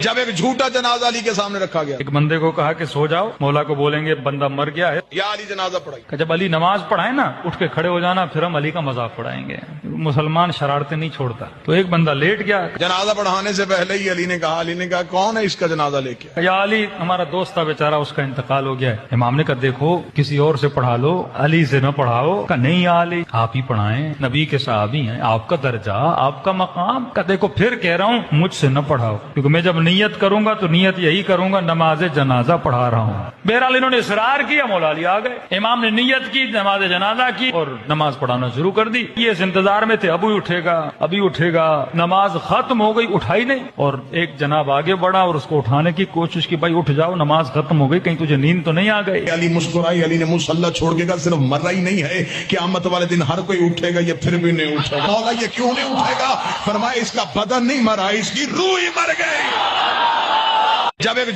जब एक झूठा जनाजा अली के सामने रखा गया, एक बंदे को कहा कि सो जाओ, मौला को बोलेंगे बंदा मर गया है। या अली जनाजा पढ़ाई। कि जब अली नमाज पढ़ाए ना, उठ के खड़े हो जाना, फिर हम अली का मजाक पढ़ाएंगे। मुसलमान शरारतें नहीं छोड़ता। तो एक बंदा लेट गया, जनाजा पढ़ाने से पहले ही अली ने कहा कौन है इसका जनाजा लेके? या अली हमारा दोस्त था बेचारा, उसका इंतकाल हो गया है। इमाम ने कहा देखो किसी और से पढ़ा लो, अली से न पढ़ाओ। कहा नहीं या अली आप ही पढ़ाएं, नबी के सहाबी हैं, आपका दर्जा आपका मकाम। का देखो फिर कह रहा हूँ मुझसे न पढ़ाओ, क्योंकि मैं जब नियत करूंगा तो नियत यही करूंगा नमाज जनाजा पढ़ा रहा हूँ। बहरहाल इन्होंने इसरार किया, मौला अली आ गए। इमाम ने नियत की, नमाज जनाजा की और नमाज पढ़ाना शुरू कर दी। ये इस इंतजार में थे अभी उठेगा अभी उठेगा। नमाज खत्म हो गई, उठाई नहीं। और एक जनाब आगे बढ़ा और उसको उठाने की कोशिश की, भाई उठ जाओ नमाज खत्म हो गई, कहीं तुझे नींद तो नहीं आ गई? अली मुस्कुराई, अली ने मुसल्ला छोड़ के कहा सिर्फ मरा ही नहीं है, क़यामत वाले दिन हर कोई उठेगा, ये फिर भी नहीं उठेगा। मौला ये क्यों नहीं उठेगा? फरमाया इसका बदन नहीं मरा, इसकी रूह ही मर गई। जब एक